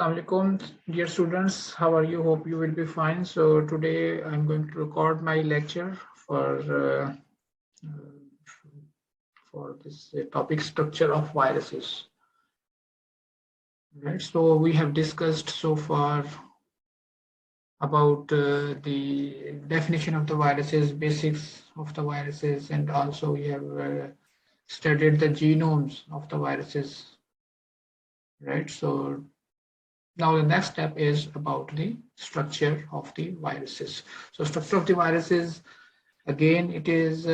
Assalamu alaikum, dear students. How are you? Hope you will be fine. So today I'm going to record my lecture for this topic structure of viruses. Right. So we have discussed so far about the definition of the viruses, basics of the viruses, and also we have studied the genomes of the viruses. Right. So now the next step is about the structure of the viruses. So structure of the viruses, again, it is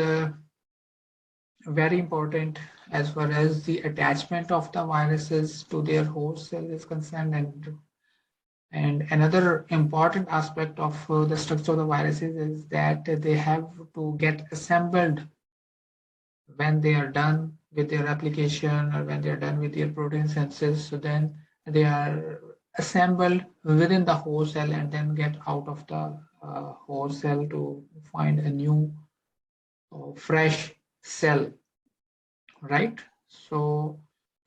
very important as far as the attachment of the viruses to their host cell is concerned. And another important aspect of the structure of the viruses is that they have to get assembled when they are done with their application or when they are done with their protein synthesis. So then they are assembled within the host cell and then get out of the host cell to find a new fresh cell, right? So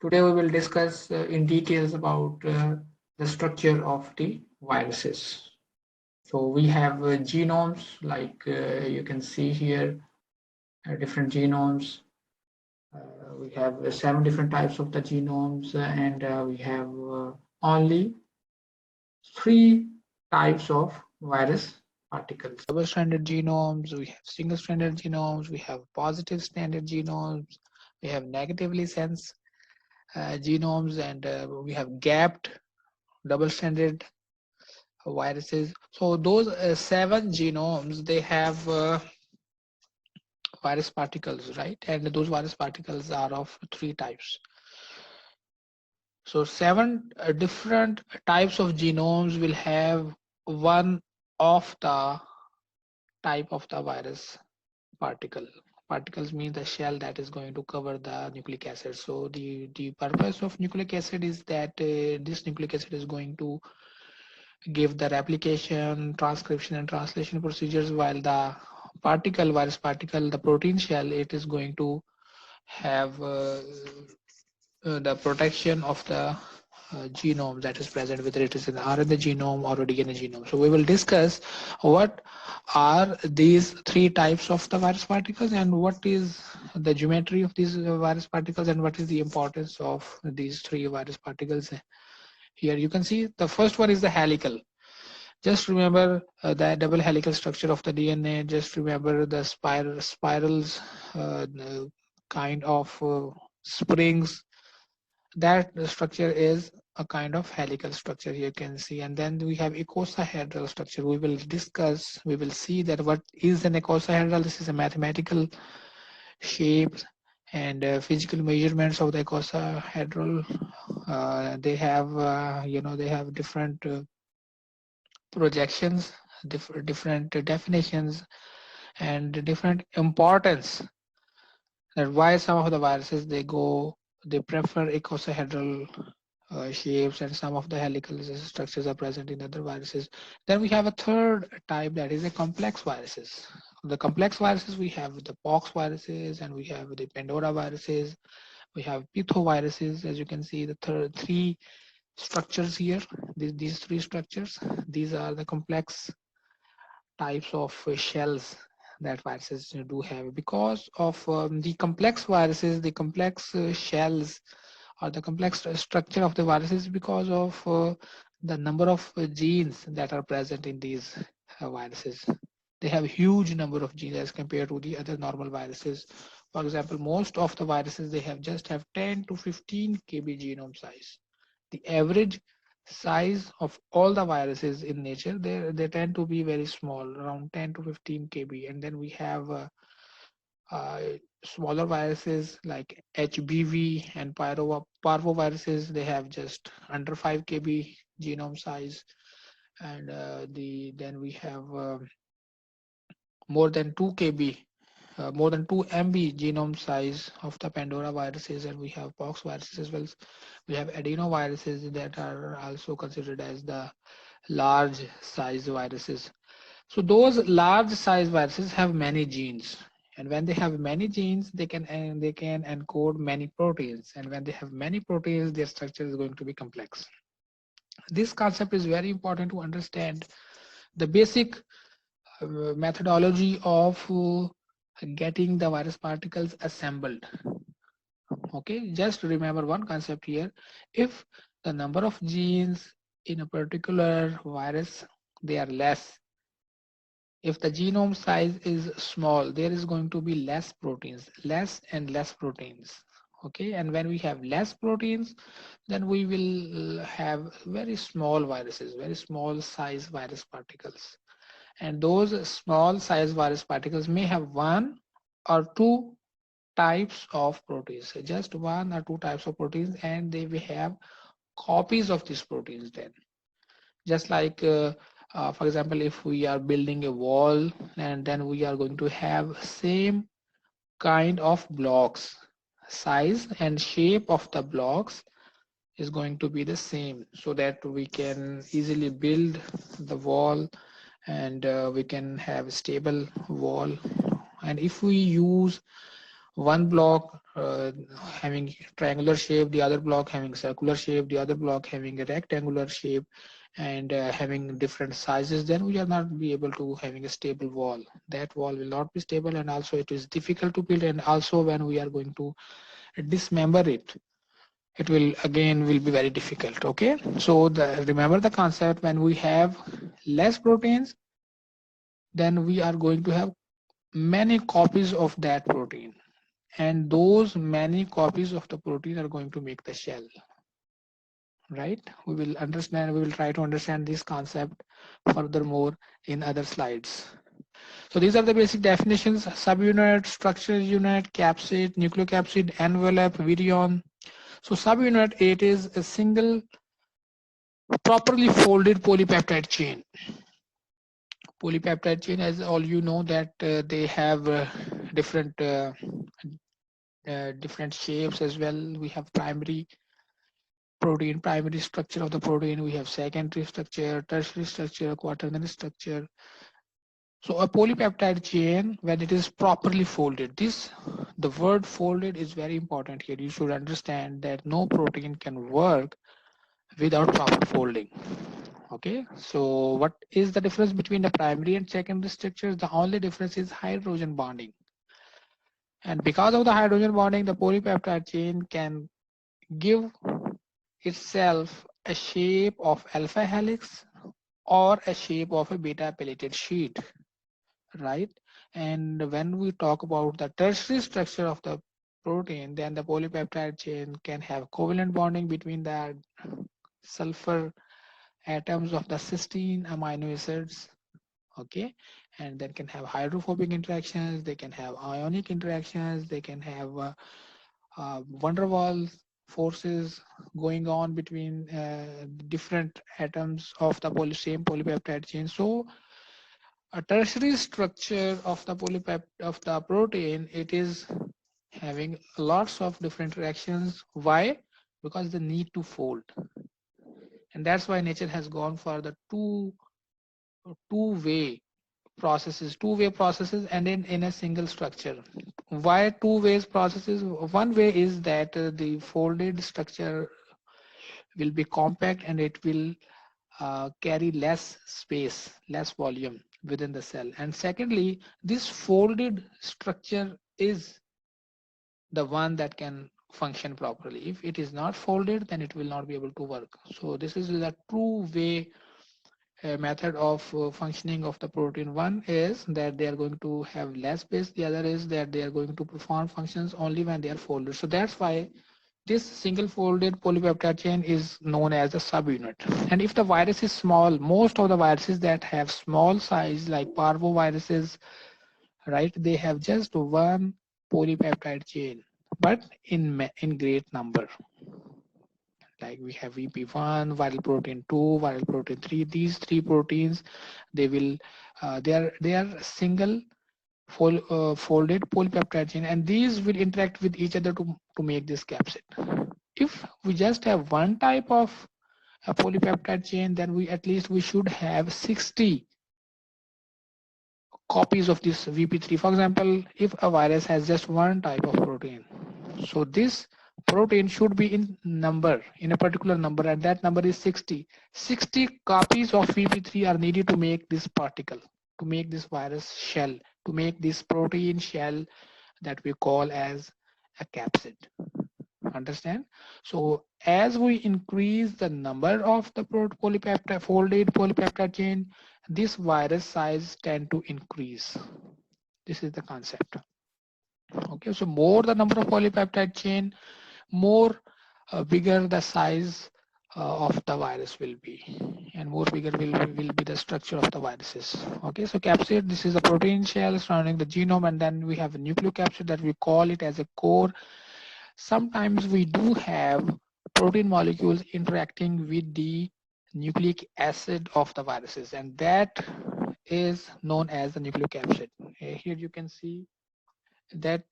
today we will discuss in details about the structure of the viruses. So we have genomes, like you can see here, different genomes. We have 7 different types of the genomes, and we have only 3 types of virus particles. Double-stranded genomes, we have single-stranded genomes, we have positive stranded genomes, we have negatively sensed genomes, and we have gapped double-stranded viruses. So those 7 genomes, they have virus particles, right? And those virus particles are of 3 types. So 7 different types of genomes will have one of the type of the virus particle. Particles mean the shell that is going to cover the nucleic acid. So the purpose of nucleic acid is that this nucleic acid is going to give the replication, transcription, and translation procedures, while the particle, virus particle, the protein shell, it is going to have the protection of the genome that is present, whether it is in RNA genome or DNA genome. So we will discuss what are these 3 types of the virus particles and what is the geometry of these virus particles and what is the importance of these 3 virus particles. Here you can see the first one is the helical. Just remember the double helical structure of the DNA. Just remember the spirals, kind of springs. That structure is a kind of helical structure you can see. And then we have icosahedral structure. We will discuss, we will see that what is an icosahedral. This is a mathematical shape and physical measurements of the icosahedral. They have, they have different projections, different definitions, and different importance. That why some of the viruses they prefer icosahedral shapes, and some of the helical structures are present in other viruses. Then we have a third type, that is a complex viruses. The complex viruses, we have the pox viruses, and we have the Pandora viruses, we have pithoviruses. As you can see, the 3 structures here, these 3 structures, these are the complex types of shells that viruses do have. Because of the complex viruses, the complex shells or the complex structure of the viruses, because of the number of genes that are present in these viruses. They have huge number of genes as compared to the other normal viruses. For example, most of the viruses, they have 10 to 15 kb genome size. The average size of all the viruses in nature, they tend to be very small, around 10 to 15 kb. And then we have smaller viruses like HBV and parvoviruses. They have just under 5 kb genome size. And then we have more than 2 kb, more than 2 MB genome size of the Pandora viruses, and we have pox viruses as well. We have adenoviruses that are also considered as the large size viruses. So those large size viruses have many genes, and when they have many genes, they can encode many proteins, and when they have many proteins, their structure is going to be complex. This concept is very important to understand the basic methodology of getting the virus particles assembled. Okay, just remember one concept here. If the number of genes in a particular virus, they are less, if the genome size is small, there is going to be less proteins, less and less proteins. Okay, and when we have less proteins, then we will have very small viruses, very small size virus particles. And those small size virus particles may have one or two types of proteins, just one or two types of proteins, and they will have copies of these proteins then. Just like for example, if we are building a wall, and then we are going to have same kind of blocks, size and shape of the blocks is going to be the same, so that we can easily build the wall, and we can have a stable wall. And if we use one block having triangular shape, the other block having circular shape, the other block having a rectangular shape, and having different sizes, then we are not be able to having a stable wall. That wall will not be stable, and also it is difficult to build, and also when we are going to dismember it, it will again will be very difficult. Okay, so remember the concept, when we have less proteins, then we are going to have many copies of that protein, and those many copies of the protein are going to make the shell. Right, we will understand, we will try to understand this concept furthermore in other slides. So these are the basic definitions: subunit, structure unit, capsid, nucleocapsid, envelope, virion. So subunit, it is a single properly folded polypeptide chain. Polypeptide chain, as all you know, that they have different different shapes as well. We have primary protein, primary structure of the protein, we have secondary structure, tertiary structure, quaternary structure. So a polypeptide chain, when it is properly folded, the word folded is very important here. You should understand that no protein can work without proper folding. Okay, so what is the difference between the primary and secondary structures? The only difference is hydrogen bonding. And because of the hydrogen bonding, the polypeptide chain can give itself a shape of alpha helix or a shape of a beta pelleted sheet, right? And when we talk about the tertiary structure of the protein, then the polypeptide chain can have covalent bonding between the sulfur atoms of the cysteine amino acids. Okay, and then can have hydrophobic interactions, they can have ionic interactions, they can have van der Waals forces going on between different atoms of the same polypeptide chain. So a tertiary structure of the of the protein, it is having lots of different reactions. Why? Because the need to fold, and that's why nature has gone for the two-way processes, and in a single structure. Why two ways processes? One way is that the folded structure will be compact, and it will carry less space, less volume within the cell. And secondly, this folded structure is the one that can function properly. If it is not folded, then it will not be able to work. So this is the true way method of functioning of the protein. One is that they are going to have less space. The other is that they are going to perform functions only when they are folded. So that's why this single folded polypeptide chain is known as a subunit. And if the virus is small, most of the viruses that have small size, like parvoviruses, right, they have just one polypeptide chain, but in great number. Like we have VP1, viral protein 2, viral protein 3. These three proteins, they will they are single folded polypeptide chain, and these will interact with each other to make this capsid. If we just have one type of a polypeptide chain, then we at least we should have 60 copies of this VP3. For example, if a virus has just one type of protein, so this protein should be in number, in a particular number, and that number is 60. 60 copies of VP3 are needed to make this particle, to make this virus shell, to make this protein shell that we call as a capsid. Understand? So as we increase the number of the polypeptide, folded polypeptide chain, this virus size tend to increase. This is the concept. Okay, so more the number of polypeptide chain, more bigger the size of the virus will be, and more bigger will be the structure of the viruses. Okay, so capsid, this is the protein shell surrounding the genome, and then we have a nucleocapsid that we call it as a core. Sometimes we do have protein molecules interacting with the nucleic acid of the viruses, and that is known as the nucleocapsid. Here you can see that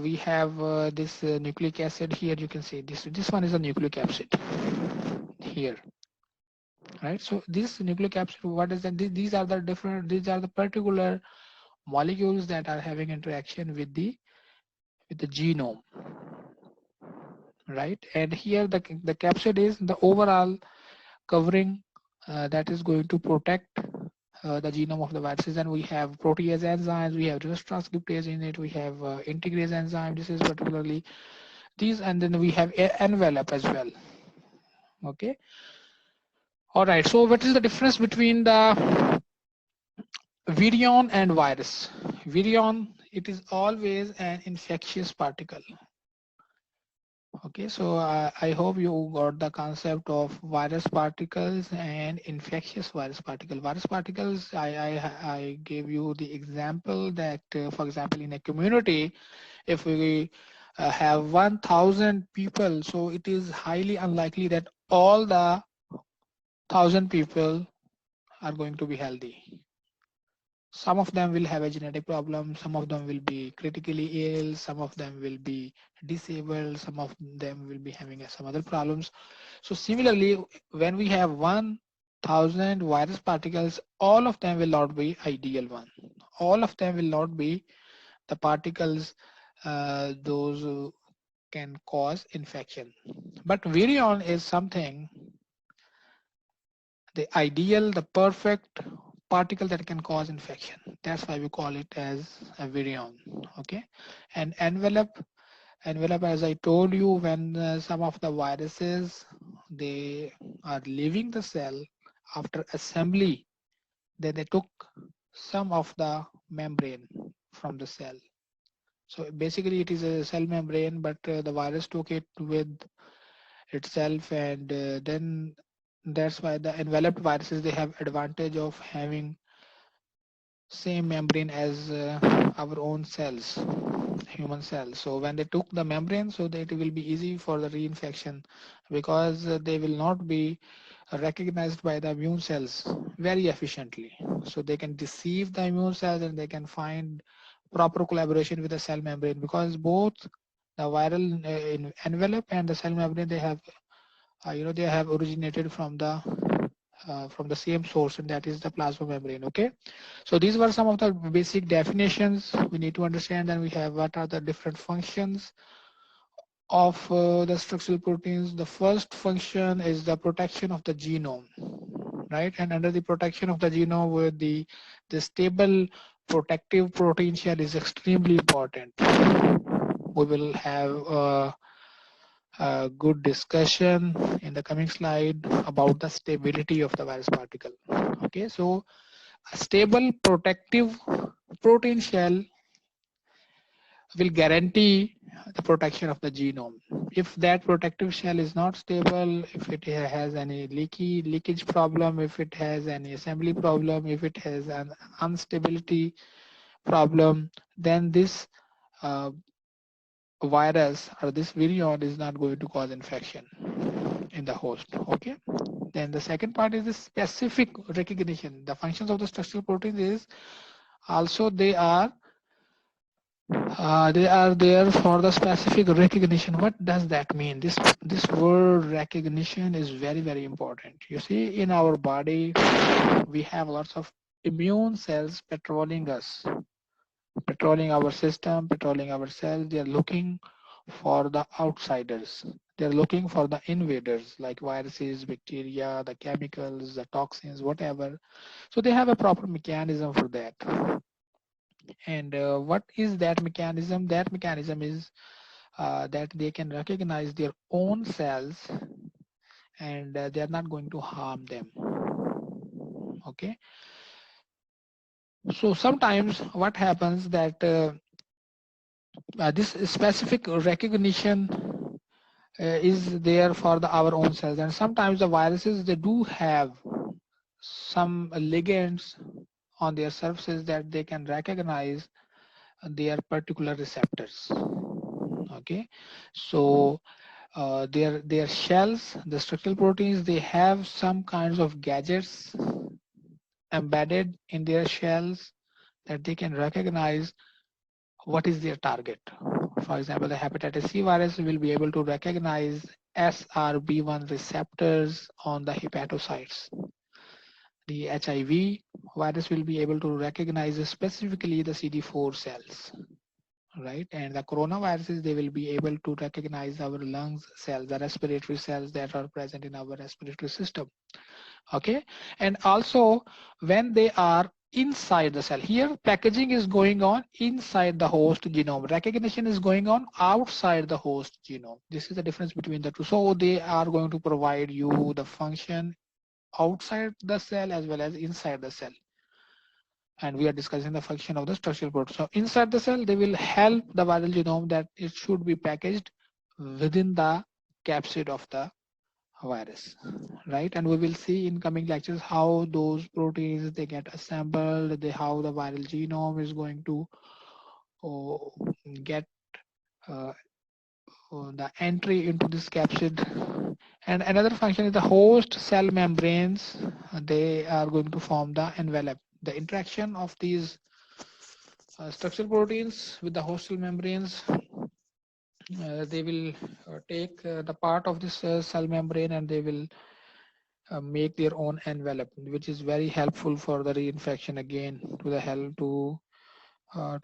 we have this nucleic acid. Here you can see this one is a nucleic acid here, right? So this nucleic acid, what is that? These are the different, these are the particular molecules that are having interaction with the genome, right? And here the capsid is the overall covering that is going to protect the genome of the viruses. And we have protease enzymes, we have reverse transcriptase in it, we have integrase enzyme, this is particularly these, and then we have envelope as well. Okay, all right, so what is the difference between the virion and virus? Virion, it is always an infectious particle. Okay, so I hope you got the concept of virus particles and infectious virus particle. Virus particles, I gave you the example that, for example, in a community, if we have 1,000 people, so it is highly unlikely that all the 1,000 people are going to be healthy. Some of them will have a genetic problem, some of them will be critically ill, some of them will be disabled, some of them will be having some other problems. So similarly, when we have 1,000 virus particles, all of them will not be ideal one. All of them will not be the particles those who can cause infection. But virion is something, the ideal, the perfect particle that can cause infection. That's why we call it as a virion. Okay, and envelope, as I told you, when some of the viruses, they are leaving the cell after assembly, then they took some of the membrane from the cell. So basically it is a cell membrane, but the virus took it with itself, and then that's why the enveloped viruses, they have advantage of having same membrane as our own cells, human cells. So when they took the membrane, so that it will be easy for the reinfection, because they will not be recognized by the immune cells very efficiently. So they can deceive the immune cells, and they can find proper collaboration with the cell membrane, because both the viral envelope and the cell membrane, they have they have originated from the same source, and that is the plasma membrane. Okay, so these were some of the basic definitions we need to understand. And we have what are the different functions of the structural proteins. The first function is the protection of the genome, right? And under the protection of the genome, with the stable protective protein shell is extremely important. We will have a good discussion in the coming slide about the stability of the virus particle. Okay, so a stable protective protein shell will guarantee the protection of the genome. If that protective shell is not stable, if it has any leakage problem, if it has any assembly problem, if it has an instability problem, then this virus or this virion is not going to cause infection in the host. Okay, then the second part is the specific recognition. The functions of the structural proteins is also they are there for the specific recognition. What does that mean? This word recognition is very important. You see, in our body we have lots of immune cells patrolling us, patrolling our system, patrolling our cells. They are looking for the outsiders. They're looking for the invaders like viruses, bacteria, the chemicals, the toxins, whatever. So they have a proper mechanism for that. And what is that mechanism? That mechanism is that they can recognize their own cells, and they are not going to harm them. Okay. So sometimes what happens that this specific recognition is there for our own cells, and sometimes the viruses, they do have some ligands on their surfaces that they can recognize their particular receptors. Okay, so their shells, the structural proteins, they have some kinds of gadgets embedded in their shells that they can recognize what is their target. For example, the hepatitis C virus will be able to recognize SRB1 receptors on the hepatocytes. The HIV virus will be able to recognize specifically the CD4 cells, right? And the coronaviruses, they will be able to recognize our lungs cells, the respiratory cells that are present in our respiratory system. Okay, and also when they are inside the cell, here packaging is going on inside the host genome, recognition is going on outside the host genome. This is the difference between the two. So they are going to provide you the function outside the cell as well as inside the cell, and we are discussing the function of the structural protein. So inside the cell, they will help the viral genome that it should be packaged within the capsid of the virus, right? And we will see in coming lectures how those proteins, they get assembled, how the viral genome is going to get the entry into this capsid. And another function is the host cell membranes. They are going to form the envelope. The interaction of these structural proteins with the host cell membranes, they will take the part of this cell membrane, and they will make their own envelope, which is very helpful for the reinfection again, to the help to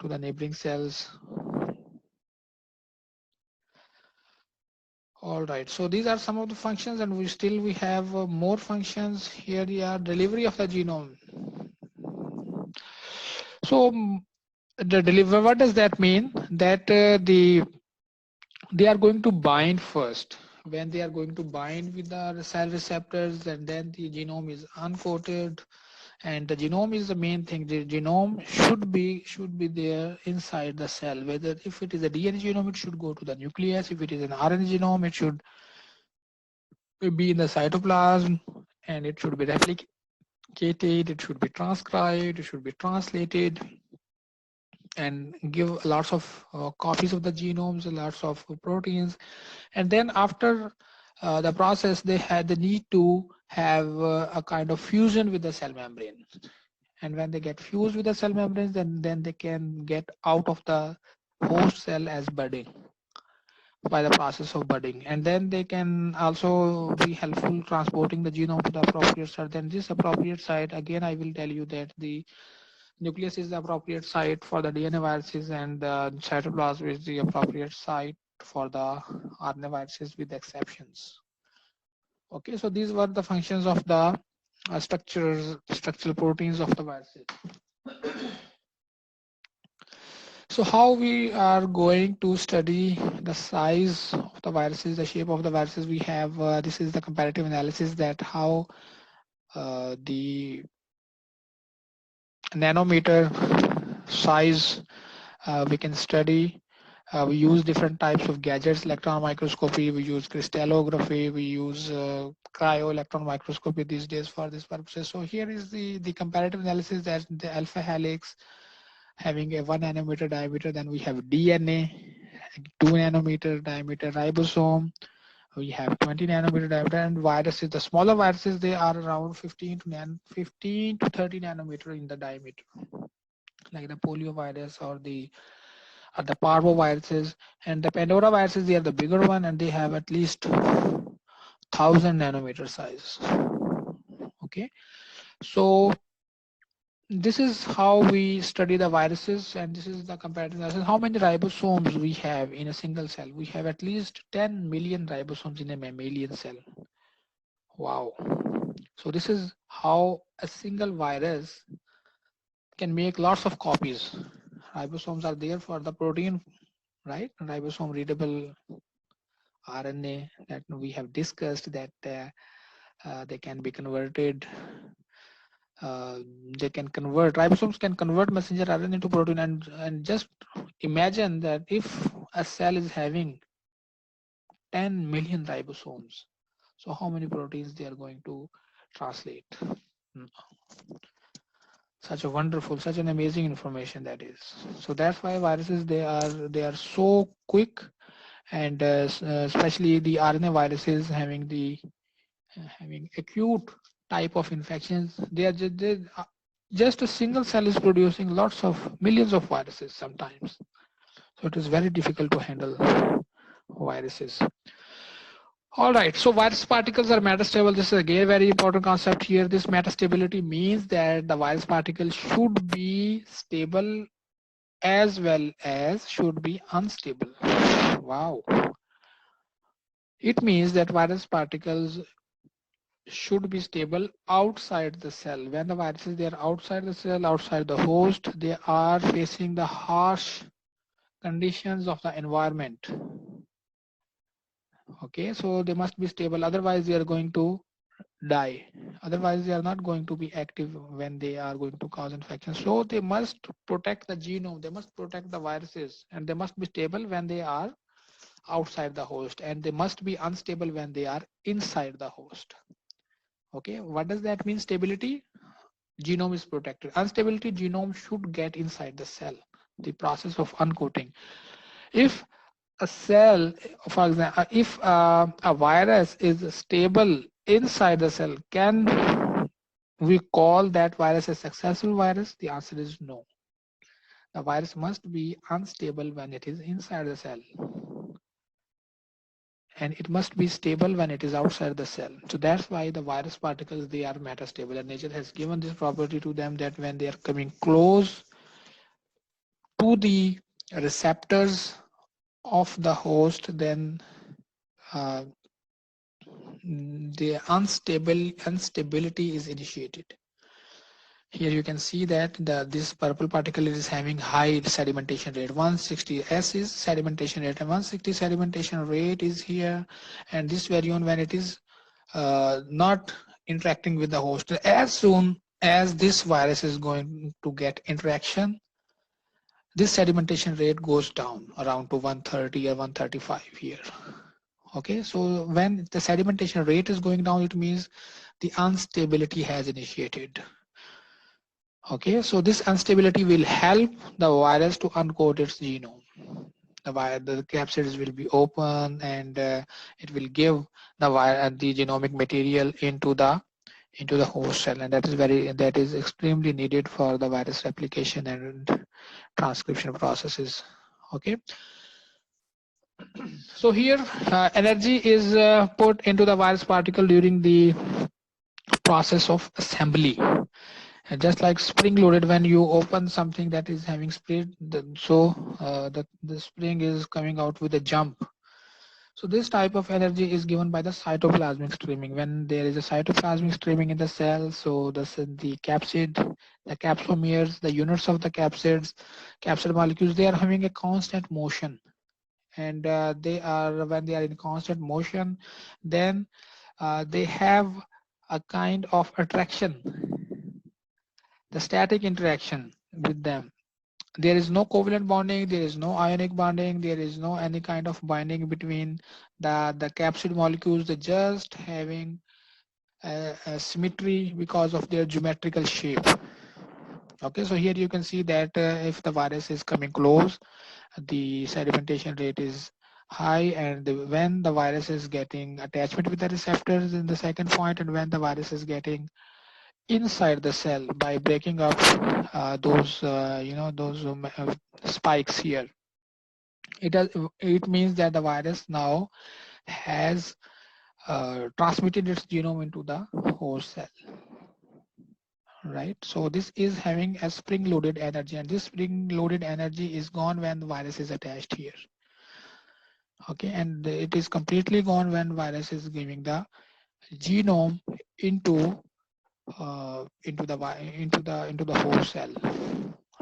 the neighboring cells. All right, so these are some of the functions, and we have more functions. Here we are, delivery of the genome. So the deliver, what does that mean? That they are going to bind first. When they are going to bind with the cell receptors, and then the genome is uncoated, and the genome is the main thing. The genome should be there inside the cell. Whether if it is a DNA genome, it should go to the nucleus. If it is an RNA genome, it should be in the cytoplasm, and it should be replicated, it should be transcribed, it should be translated, and give lots of copies of the genomes, lots of proteins. And then after the process, they need to have a kind of fusion with the cell membrane. And when they get fused with the cell membranes, then they can get out of the host cell as budding, by the process of budding. And then they can also be helpful transporting the genome to the appropriate site. Then this appropriate site, again, I will tell you that the nucleus is the appropriate site for the DNA viruses, and the cytoplasm is the appropriate site for the RNA viruses, with exceptions. Okay, so these were the functions of the structural proteins of the viruses. So how we are going to study the size of the viruses, the shape of the viruses? We have this is the comparative analysis, that how the nanometer size we can study. We use different types of gadgets, electron microscopy, we use crystallography, we use cryoelectromicroscopy these days for this purposes. So here is the comparative analysis, that the alpha helix having a 1 nanometer diameter, then we have DNA, 2 nanometer diameter ribosome, we have 20 nanometer diameter, and viruses, the smaller viruses, they are around 15 to 30 nanometer in the diameter, like the polio virus or the parvoviruses. And the Pandora viruses, they are the bigger one, and they have at least 1000 nanometer size. Okay, so This is how we study the viruses, and this is the comparative analysis. How many ribosomes we have in a single cell? We have at least 10 million ribosomes in a mammalian cell. Wow. So this is how a single virus can make lots of copies. Ribosomes are there for the protein, right? Ribosome readable RNA that we have discussed, that they can be converted. They can convert, ribosomes can convert messenger RNA into protein, and just imagine that if a cell is having 10 million ribosomes, so how many proteins they are going to translate. Hmm. Such a wonderful, such an amazing information that is. So that's why viruses, they are so quick, and especially the RNA viruses having acute type of infections. They are just a single cell is producing lots of millions of viruses sometimes. So it is very difficult to handle viruses. All right, so virus particles are metastable. This is again a very important concept here. This metastability means that the virus particle should be stable as well as should be unstable. Wow. It means that virus particles should be stable outside the cell. When the viruses, they are outside the cell, outside the host, they are facing the harsh conditions of the environment. Okay, so they must be stable, otherwise they are going to die. Otherwise they are not going to be active when they are going to cause infection. So they must protect the genome, they must protect the viruses, and they must be stable when they are outside the host, and they must be unstable when they are inside the host. Okay, what does that mean? Stability, genome is protected. Instability, genome should get inside the cell. The process of uncoating. If a cell, for example, if a virus is stable inside the cell, can we call that virus a successful virus? The answer is no. The virus must be unstable when it is inside the cell, and it must be stable when it is outside the cell. So that's why the virus particles, they are metastable, and nature has given this property to them, that when they are coming close to the receptors of the host, then uh, the instability is initiated. Here you can see that this purple particle is having high sedimentation rate. 160 S is sedimentation rate, and 160 sedimentation rate is here. And this virion, when it is not interacting with the host, as soon as this virus is going to get interaction, this sedimentation rate goes down around to 130 or 135 here. Okay, so when the sedimentation rate is going down, it means the instability has initiated. Okay, so this instability will help the virus to uncoat its genome. The capsids will be open, and it will give the genomic material into the host cell, and that is extremely needed for the virus replication and transcription processes. Okay, so here energy is put into the virus particle during the process of assembly. And just like spring loaded, when you open something that is having spring, the spring is coming out with a jump. So this type of energy is given by the cytoplasmic streaming. When there is a cytoplasmic streaming in the cell, so the capsid, the capsomeres, the units of the capsid molecules, they are having a constant motion, and when they are in constant motion, then they have a kind of attraction, the static interaction with them. There is no covalent bonding, there is no ionic bonding, there is no any kind of binding between the capsid molecules. They're just having a symmetry because of their geometrical shape. Okay, so here you can see that if the virus is coming close, the sedimentation rate is high, and when the virus is getting attachment with the receptors in the second point, and when the virus is getting inside the cell by breaking up those spikes here, it means that the virus now has transmitted its genome into the host cell, right? So this is having a spring loaded energy, and this spring loaded energy is gone when the virus is attached here. Okay, and it is completely gone when virus is giving the genome into into the host cell.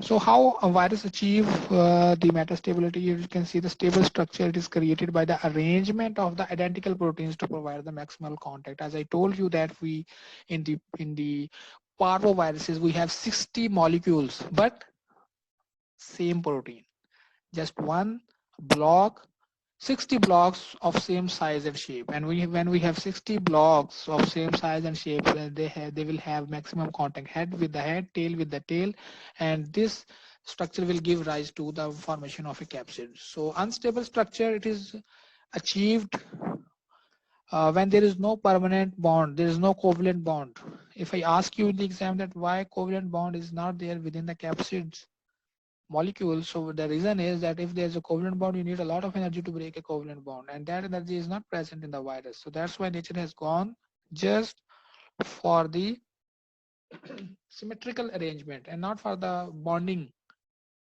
So how a virus achieve the metastability? You can see the stable structure. It is created by the arrangement of the identical proteins to provide the maximal contact. As I told you that we in the parvoviruses we have 60 molecules, but same protein, just one block, 60 blocks of same size and shape. And when we have 60 blocks of same size and shape, they will have maximum contact, head with the head, tail with the tail, and this structure will give rise to the formation of a capsid. So unstable structure, it is achieved when there is no permanent bond, there is no covalent bond. If I ask you in the exam that why covalent bond is not there within the capsids molecules, so the reason is that if there's a covalent bond, you need a lot of energy to break a covalent bond, and that energy is not present in the virus. So that's why nature has gone just for the symmetrical arrangement and not for the bonding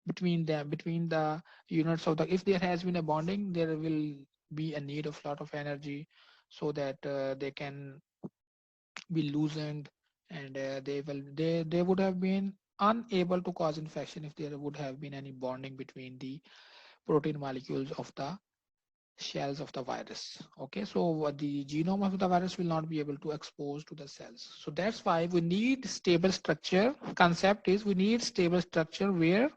between them, between the units of the. If there has been a bonding, there will be a need of lot of energy so that they can be loosened, and they would have been unable to cause infection if there would have been any bonding between the protein molecules of the shells of the virus. Okay, so the genome of the virus will not be able to expose to the cells. So that's why we need stable structure. Concept is we need stable structure where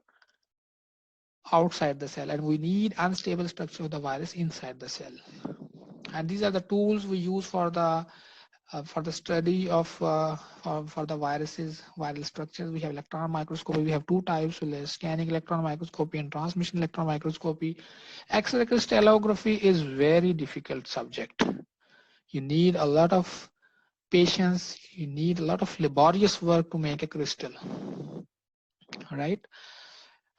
outside the cell, and we need unstable structure of the virus inside the cell. And these are the tools we use for the study of for the viruses, viral structures. We have electron microscopy. We have two types: scanning electron microscopy and transmission electron microscopy. X-ray crystallography is very difficult subject. You need a lot of patience. You need a lot of laborious work to make a crystal, right?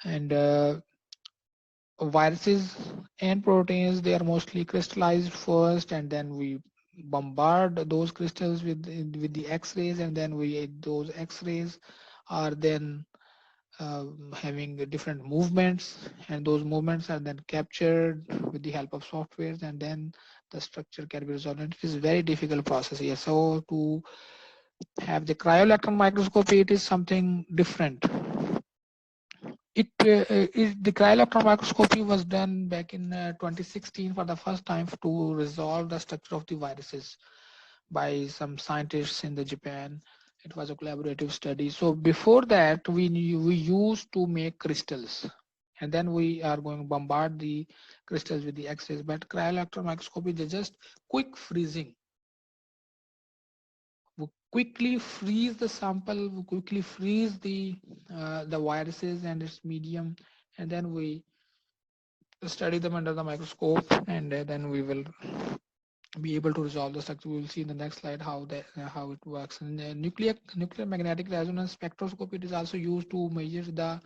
And viruses and proteins, they are mostly crystallized first, and then we bombard those crystals with the x-rays, and then those x-rays are then having different movements, and those movements are then captured with the help of softwares, and then the structure can be resolved. And it is a very difficult process here. So to have the cryo-electron microscopy, it is something different. The cryoelectron microscopy was done back in 2016 for the first time to resolve the structure of the viruses by some scientists in the Japan. It was a collaborative study. So before that, we used to make crystals, and then we are going to bombard the crystals with the X-rays. But cryoelectron microscopy is just quick freezing. We quickly freeze the sample, we quickly freeze the viruses and its medium, and then we study them under the microscope, and then we will be able to resolve the structure. We will see in the next slide how it works. And nuclear magnetic resonance spectroscopy, it is also used to measure the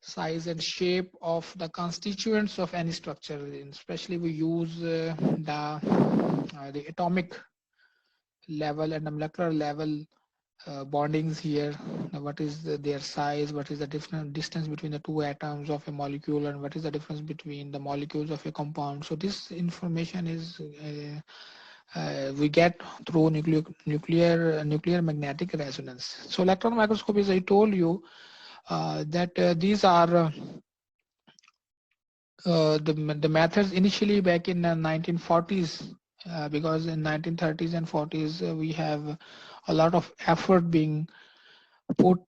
size and shape of the constituents of any structure. And especially we use the atomic level and the molecular level bondings here. What is their size, what is the different distance between the two atoms of a molecule, and what is the difference between the molecules of a compound. So this information is we get through nuclear magnetic resonance. So electron microscopy, as I told you, that these are the methods initially back in 1940s, because in 1930s and 40s we have a lot of effort being put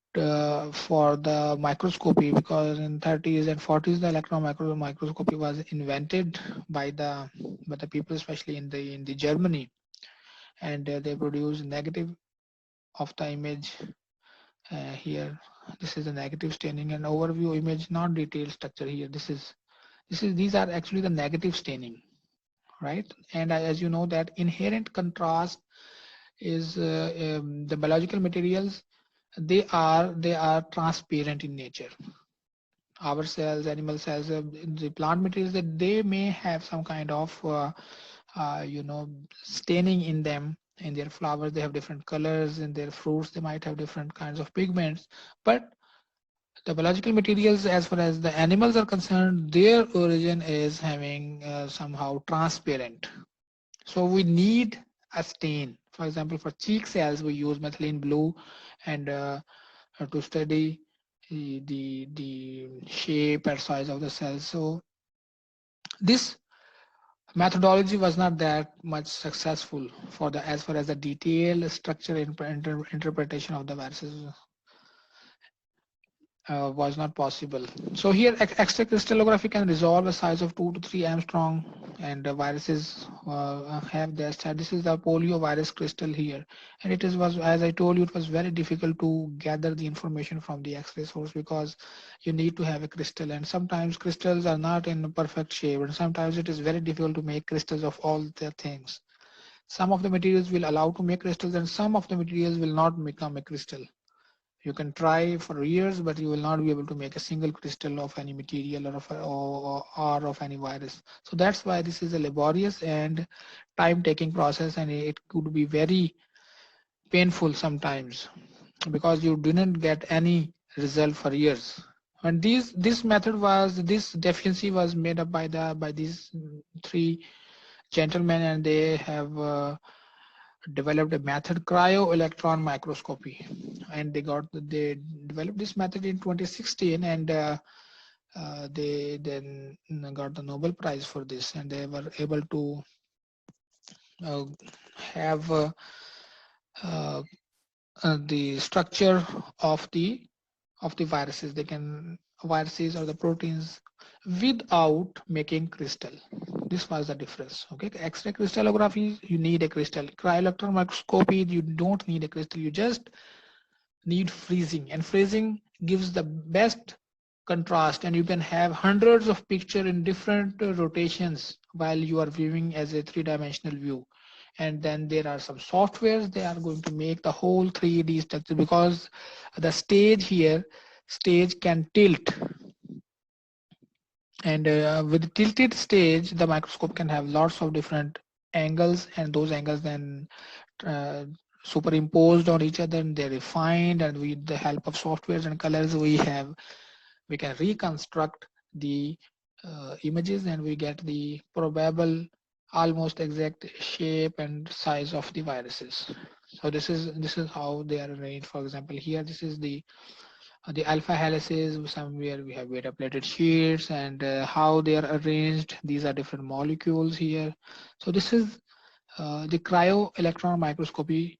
for the microscopy, because in 30s and 40s the electron microscopy was invented by the people, especially in the Germany, and they produce negative of the image here. This is a negative staining and overview image, not detailed structure here. These are actually the negative staining, right? And as you know that inherent contrast is the biological materials, they are transparent in nature. Our cells, animal cells, the plant materials, that they may have some kind of staining in them, In their flowers, they have different colors. In their fruits, they might have different kinds of pigments. But the biological materials, as far as the animals are concerned, their origin is having somehow transparent. So we need a stain. For example, for cheek cells, we use methylene blue and to study the shape and size of the cells. So this methodology was not that much successful for the as far as the detailed structure interpretation of the viruses was not possible. So here extra crystallography can resolve a size of 2 to 3 Armstrong, and the viruses have their stat. This is the polio virus crystal here, and it was, as I told you, it was very difficult to gather the information from the X-ray source because you need to have a crystal, and sometimes crystals are not in perfect shape, and sometimes it is very difficult to make crystals of all the things. Some of the materials will allow to make crystals, and some of the materials will not become a crystal. You can try for years, but you will not be able to make a single crystal of any material or of any virus. So that's why this is a laborious and time-taking process, and it could be very painful sometimes because you didn't get any result for years. And this deficiency was made up by these three gentlemen, and they have developed a method, Cryoelectron microscopy, and they developed this method in 2016, and they then got the Nobel Prize for this, and they were able to uh, have uh, the structure of the viruses. They can viruses or the proteins without making crystal. This was the difference. Okay, X-ray crystallography, you need a crystal. Cryoelectron microscopy, you don't need a crystal. You just need freezing, and freezing gives the best contrast, and you can have hundreds of picture in different rotations while you are viewing as a three-dimensional view. And then there are some softwares, they are going to make the whole 3D structure, because the stage can tilt, and with tilted stage the microscope can have lots of different angles, and those angles then uh, superimposed on each other, and they're refined, and with the help of softwares and colors we can reconstruct the images, and we get the probable almost exact shape and size of the viruses. So this is how they are arranged. For example, here this is the alpha helices. Somewhere we have beta plated sheets, and how they are arranged. These are different molecules here. So this is the cryoelectron microscopy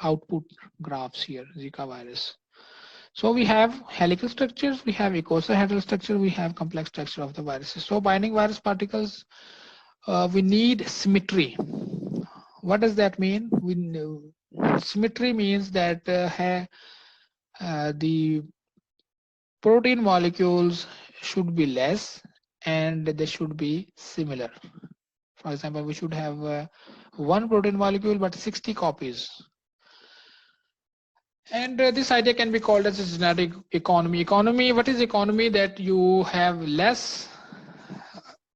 output graphs here, Zika virus. So we have helical structures, we have icosahedral structure, we have complex structure of the viruses. So binding virus particles, we need symmetry. What does that mean? Symmetry means that the protein molecules should be less and they should be similar. For example, we should have one protein molecule but 60 copies. And this idea can be called as a genetic economy. What is economy? That you have less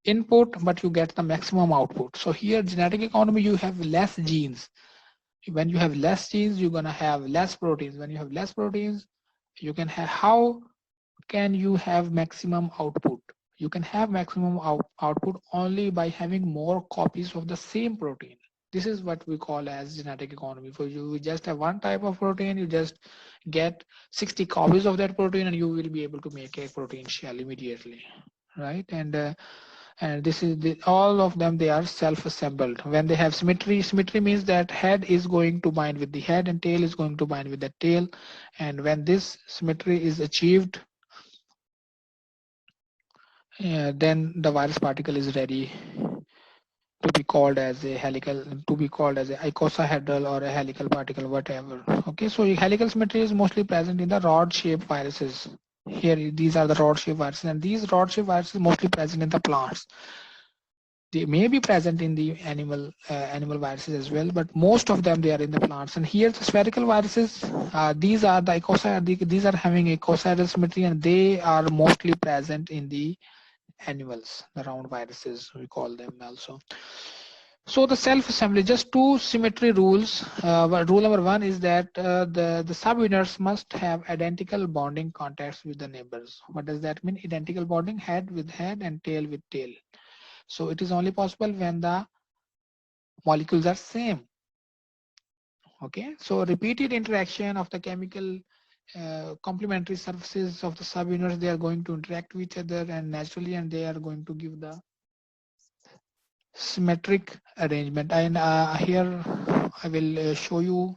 input but you get the maximum output. So here genetic economy, you have less genes. When you have less genes, you're going to have less proteins. When you have less proteins, you can have, how can you have maximum output? You can have maximum output only by having more copies of the same protein. This is what we call as genetic economy. For you just have one type of protein, you just get 60 copies of that protein and you will be able to make a protein shell immediately, right? And this is all of them, they are self-assembled. When they have symmetry means that head is going to bind with the head and tail is going to bind with the tail. And when this symmetry is achieved, then the virus particle is ready to be called as a helical, to be called as a icosahedral or a helical particle, whatever. Okay, so helical symmetry is mostly present in the rod-shaped viruses. Here, these are the rod-shaped viruses, and these rod-shaped viruses mostly present in the plants. They may be present in the animal viruses as well, but most of them they are in the plants. And here the spherical viruses, these are the these are having icosahedral symmetry, and they are mostly present in the animals, the round viruses we call them also. So the self-assembly, just two symmetry rules. Rule number one is that the subunits must have identical bonding contacts with the neighbors. What does that mean? Identical bonding, head with head and tail with tail. So it is only possible when the molecules are same. Okay, so repeated interaction of the chemical complementary surfaces of the subunits, they are going to interact with each other and naturally, and they are going to give the symmetric arrangement. And here I will show you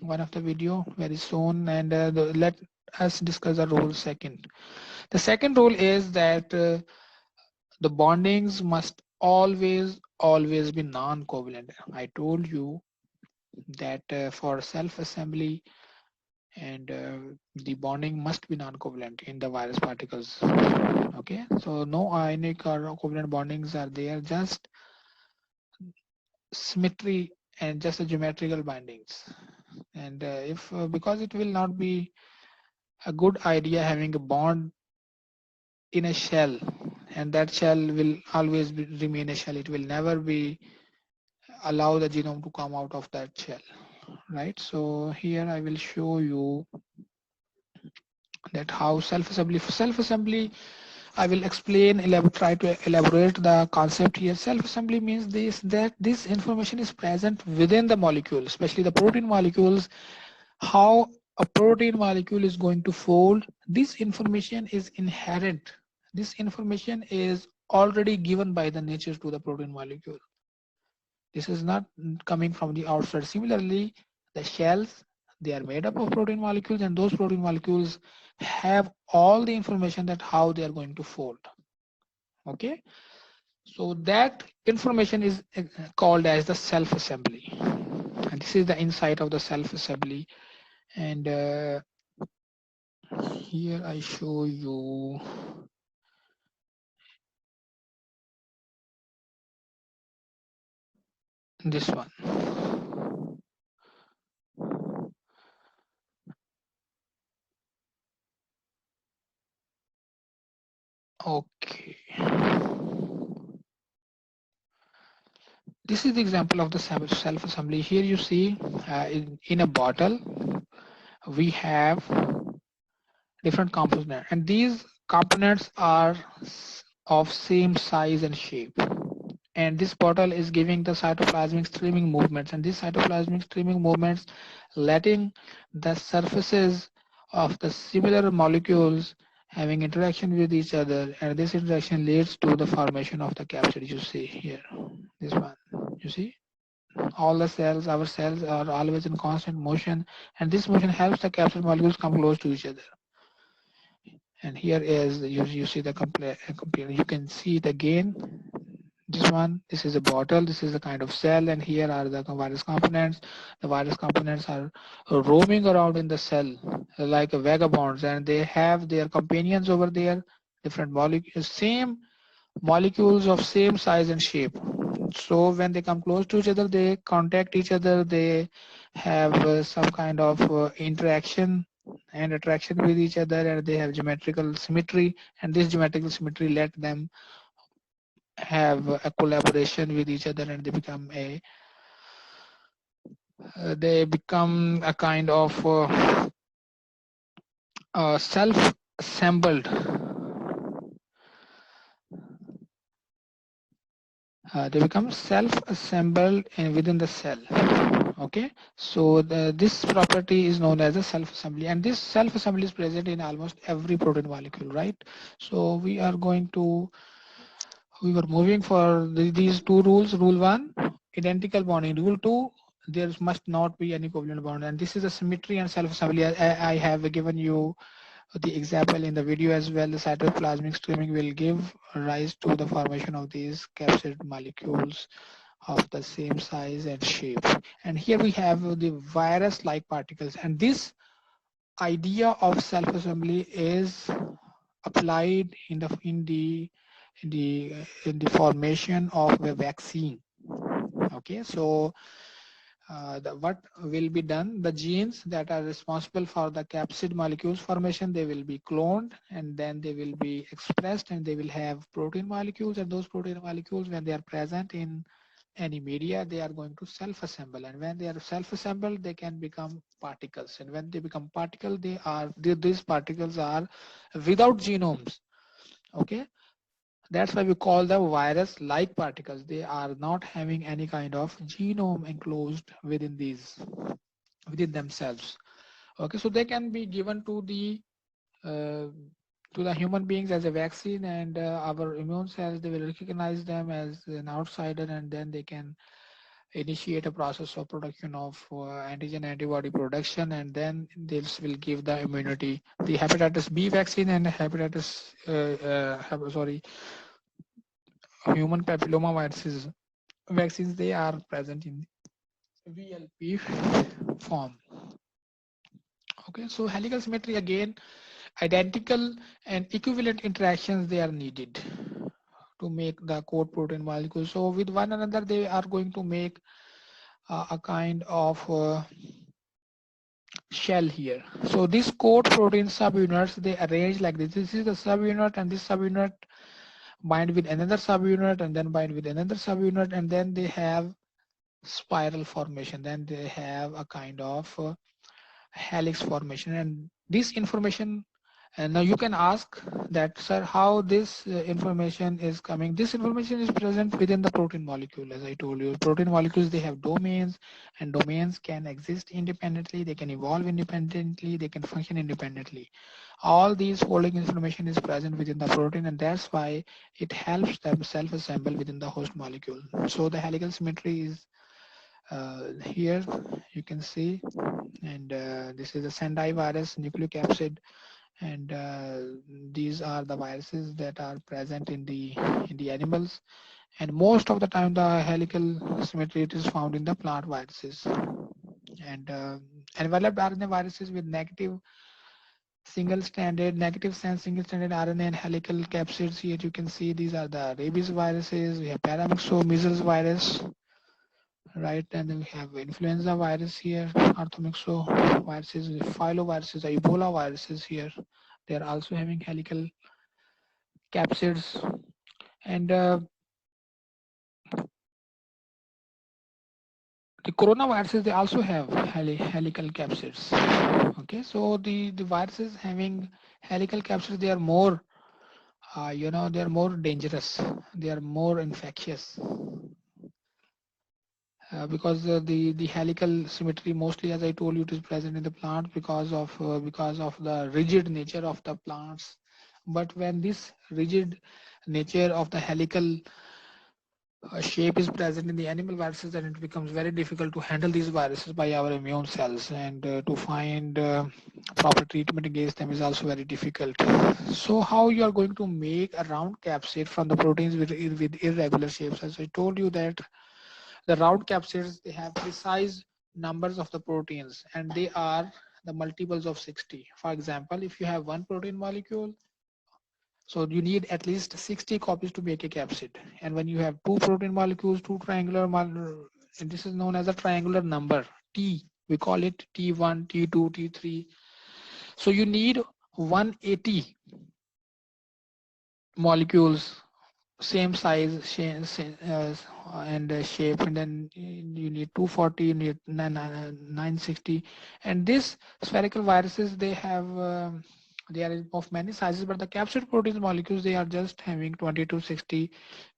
one of the video very soon, and let us discuss the rule second. The second rule is that the bondings must always be non-covalent. I told you that for self-assembly and the bonding must be non-covalent in the virus particles. Okay, so no ionic or covalent bondings are there, just symmetry and just the geometrical bindings. And if because it will not be a good idea having a bond in a shell, and that shell will always remain a shell. It will never be allow the genome to come out of that shell, right? So here I will show you that how self-assembly. For self-assembly, I will explain, try to elaborate the concept here. Self-assembly means this, that this information is present within the molecule, especially the protein molecules. How a protein molecule is going to fold, this information is inherent. This information is already given by the nature to the protein molecule. This is not coming from the outside. Similarly, the shells, they are made up of protein molecules, and those protein molecules have all the information that how they are going to fold. Okay, so that information is called as the self-assembly, and this is the insight of the self-assembly. And here I show you this one. Okay, this is the example of the self-assembly. Here you see in a bottle we have different components, and these components are of same size and shape. And this bottle is giving the cytoplasmic streaming movements, and these cytoplasmic streaming movements letting the surfaces of the similar molecules having interaction with each other, and this interaction leads to the formation of the capsid. You see here, this one, you see all the cells, our cells are always in constant motion, and this motion helps the capsid molecules come close to each other. And here is you see the complete, you can see it again. This one, this is a bottle, this is a kind of cell, and here are the virus components. The virus components are roaming around in the cell like vagabonds, and they have their companions over there, different molecules, same molecules of same size and shape. So when they come close to each other, they contact each other, they have some kind of interaction and attraction with each other, and they have geometrical symmetry, and this geometrical symmetry let them have a collaboration with each other, and they become a kind of self-assembled. They become self-assembled within the cell. Okay, so this property is known as a self-assembly, and this self-assembly is present in almost every protein molecule, right? So we were moving for these two rules. Rule 1, identical bonding. Rule 2, there must not be any covalent bond, and this is a symmetry and self-assembly. I have given you the example in the video as well. The cytoplasmic streaming will give rise to the formation of these capsid molecules of the same size and shape. And here we have the virus-like particles, and this idea of self-assembly is applied in the formation of a vaccine. Okay, so what will be done, the genes that are responsible for the capsid molecules formation, they will be cloned, and then they will be expressed, and they will have protein molecules, and those protein molecules, when they are present in any media, they are going to self-assemble, and when they are self-assembled, they can become particles, and when they become particle, these particles are without genomes. Okay, that's why we call them virus like particles. They are not having any kind of genome enclosed within themselves. Okay, so they can be given uh, to the human beings as a vaccine, and our immune cells, they will recognize them as an outsider, and then they can initiate a process of production of antigen antibody production, and then this will give the immunity. The hepatitis B vaccine and human papilloma viruses vaccines, they are present in VLP form. Okay, so helical symmetry, again, identical and equivalent interactions, they are needed to make the coat protein molecules. So with one another, they are going to make a kind of shell here. So this coat protein subunits, they arrange like this. This is the subunit, and this subunit bind with another subunit, and then bind with another subunit, and then they have spiral formation. Then they have a kind of helix formation, and this information, and now you can ask that, sir, how this information is coming. This information is present within the protein molecule. As I told you, protein molecules, they have domains, and domains can exist independently, they can evolve independently, they can function independently. All these holding information is present within the protein, and that's why it helps them self-assemble within the host molecule. So the helical symmetry is here, you can see, and this is a Sendai virus nucleocapsid, and these are the viruses that are present in the animals, and most of the time the helical symmetry, it is found in the plant viruses. And enveloped RNA viruses with negative sense single stranded RNA and helical capsids. Here you can see these are the rabies viruses. We have paramyxo measles virus, right? And then we have influenza virus here, arthomyxo viruses, filoviruses, Ebola viruses here. They are also having helical capsids, and the coronaviruses, they also have helical capsids. Okay, so the viruses having helical capsids, they are more, they are more dangerous. They are more infectious. Because the helical symmetry, mostly, as I told you, it is present in the plant because of the rigid nature of the plants. But when this rigid nature of the helical shape is present in the animal viruses, then it becomes very difficult to handle these viruses by our immune cells, and to find proper treatment against them is also very difficult. So how you are going to make a round capsid from the proteins with irregular shapes? As I told you that the round capsids, they have precise numbers of the proteins, and they are the multiples of 60. For example, if you have one protein molecule, so you need at least 60 copies to make a capsid. And when you have two protein molecules, and this is known as a triangular number, T. We call it T1, T2, T3. So you need 180 molecules, same size, and shape, and then you need 240, you need 960. And this spherical viruses, they are of many sizes, but the capsid protein molecules, they are just having 20 to 60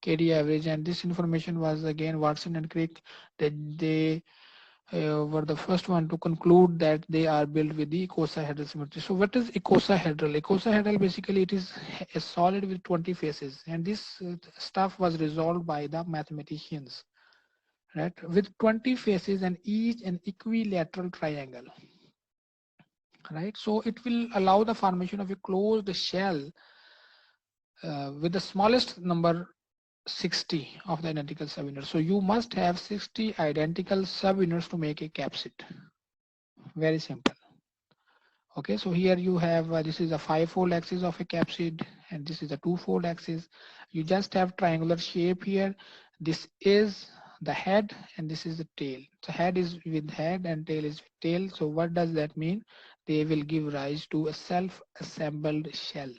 kd average. And this information was, again, Watson and Crick, that they were the first one to conclude that they are built with the icosahedral symmetry. So what is icosahedral? Icosahedral, basically, it is a solid with 20 faces, and this stuff was resolved by the mathematicians, right? With 20 faces and each an equilateral triangle, right? So it will allow the formation of a closed shell with the smallest number 60 of the identical subunits. So you must have 60 identical subunits to make a capsid. Very simple. Okay, so here you have this is a 5-fold axis of a capsid, and this is a 2-fold axis. You just have triangular shape here. This is the head, and this is the tail. So head is with head and tail is with tail. So what does that mean? They will give rise to a self-assembled shell.